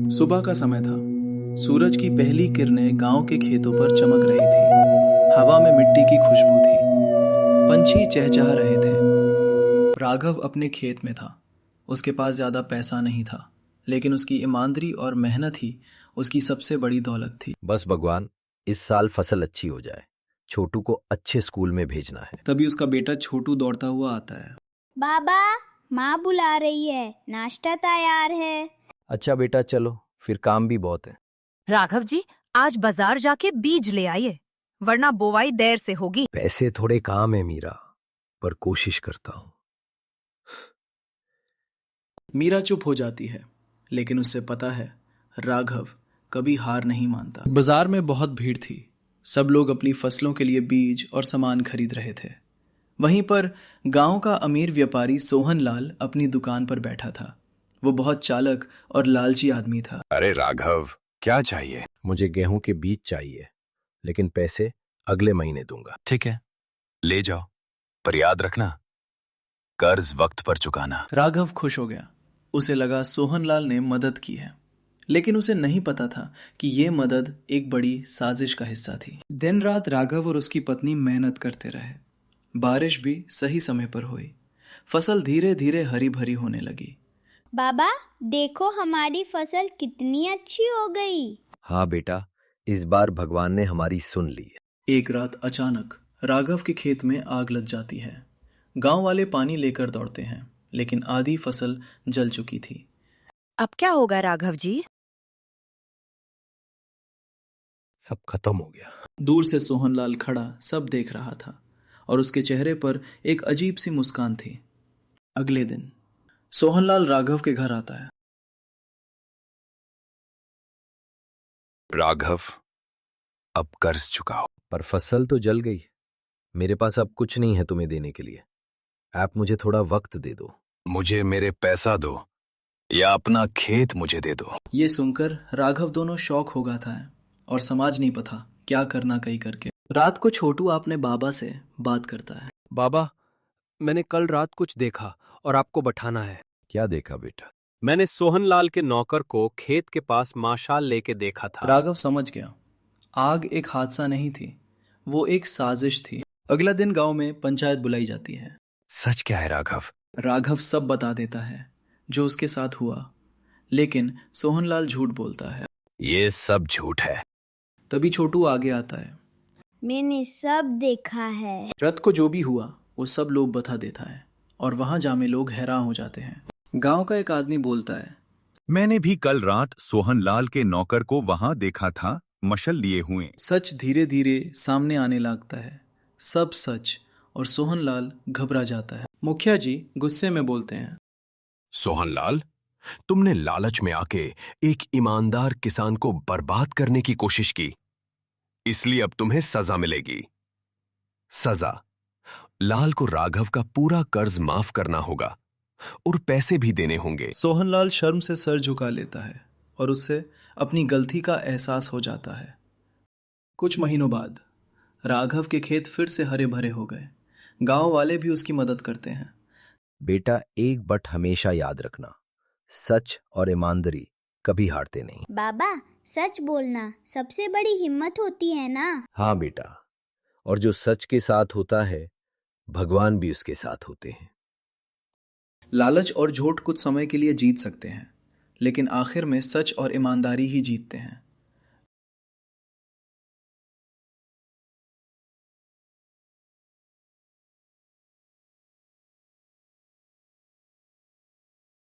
सुबह का समय था। सूरज की पहली किरणें गांव के खेतों पर चमक रही थी। हवा में मिट्टी की खुशबू थी। पंछी चहचहा रहे थे। राघव अपने खेत में था। उसके पास ज्यादा पैसा नहीं था, लेकिन उसकी ईमानदारी और मेहनत ही उसकी सबसे बड़ी दौलत थी। बस भगवान, इस साल फसल अच्छी हो जाए। छोटू को अच्छे स्कूल में भेजना है। तभी उसका बेटा छोटू दौड़ता हुआ आता है। बाबा, माँ बुला रही है, नाश्ता तैयार है। अच्छा बेटा, चलो, फिर काम भी बहुत है। राघव जी, आज बाजार जाके बीज ले आइए, वरना बोवाई देर से होगी। पैसे थोड़े काम है मीरा, पर कोशिश करता हूँ। मीरा चुप हो जाती है, लेकिन उससे पता है राघव कभी हार नहीं मानता। बाजार में बहुत भीड़ थी। सब लोग अपनी फसलों के लिए बीज और सामान खरीद रहे थे। वहीं पर गांव का अमीर व्यापारी सोहन लाल अपनी दुकान पर बैठा था। वो बहुत चालक और लालची आदमी था। अरे राघव, क्या चाहिए? मुझे गेहूं के बीज चाहिए, लेकिन पैसे अगले महीने दूंगा। ठीक है, ले जाओ, पर याद रखना, कर्ज वक्त पर चुकाना। राघव खुश हो गया। उसे लगा सोहनलाल ने मदद की है, लेकिन उसे नहीं पता था कि ये मदद एक बड़ी साजिश का हिस्सा थी। दिन रात राघव और उसकी पत्नी मेहनत करते रहे। बारिश भी सही समय पर हुई। फसल धीरे धीरे हरी भरी होने लगी। बाबा, देखो हमारी फसल कितनी अच्छी हो गई। हाँ बेटा, इस बार भगवान ने हमारी सुन ली है। एक रात अचानक राघव के खेत में आग लग जाती है। गांव वाले पानी लेकर दौड़ते हैं, लेकिन आधी फसल जल चुकी थी। अब क्या होगा राघव जी? सब खत्म हो गया। दूर से सोहनलाल खड़ा सब देख रहा था, और उसके चेहरे पर एक अजीब सी मुस्कान थी। अगले दिन सोहनलाल राघव के घर आता है। राघव, अब कर्ज चुकाओ। पर फसल तो जल गई। मेरे पास अब कुछ नहीं है तुम्हें देने के लिए। आप मुझे थोड़ा वक्त दे दो। मुझे मेरे पैसा दो, या अपना खेत मुझे दे दो। ये सुनकर राघव दोनों शौक हो गया था, और समझ नहीं पता क्या करना कहीं करके। रात को छोटू अपने बाबा से बात करता है। बाबा, मैंने कल रात कुछ देखा और आपको बैठाना है। क्या देखा बेटा? मैंने सोहनलाल के नौकर को खेत के पास माशाल लेके देखा था। राघव समझ गया, आग एक हादसा नहीं थी, वो एक साजिश थी। अगला दिन गांव में पंचायत बुलाई जाती है। सच क्या है राघव? राघव सब बता देता है जो उसके साथ हुआ, लेकिन सोहनलाल झूठ बोलता है। ये सब झूठ है। तभी छोटू आगे आता है। मैंने सब देखा है। रात को जो भी हुआ वो सब लोग बता देता है, और वहां जामे लोग हैरान हो जाते हैं। गांव का एक आदमी बोलता है, मैंने भी कल रात सोहनलाल के नौकर को वहां देखा था, मशल लिए हुए। सच धीरे धीरे सामने आने लगता है, सब सच, और सोहनलाल घबरा जाता है। मुखिया जी गुस्से में बोलते हैं, सोहनलाल, तुमने लालच में आके एक ईमानदार किसान को बर्बाद करने की कोशिश की, इसलिए अब तुम्हें सजा मिलेगी। सजा, लाल को राघव का पूरा कर्ज माफ करना होगा और पैसे भी देने होंगे। सोहनलाल शर्म से सर झुका लेता है, और उससे अपनी गलती का एहसास हो जाता है। कुछ महीनों बाद राघव के खेत फिर से हरे भरे हो गए। गांव वाले भी उसकी मदद करते हैं। बेटा, एक बट हमेशा याद रखना, सच और ईमानदारी कभी हारते नहीं। बाबा, सच बोलना सबसे बड़ी हिम्मत होती है ना। हाँ बेटा, और जो सच के साथ होता है, भगवान भी उसके साथ होते हैं। लालच और झूठ कुछ समय के लिए जीत सकते हैं, लेकिन आखिर में सच और ईमानदारी ही जीतते हैं।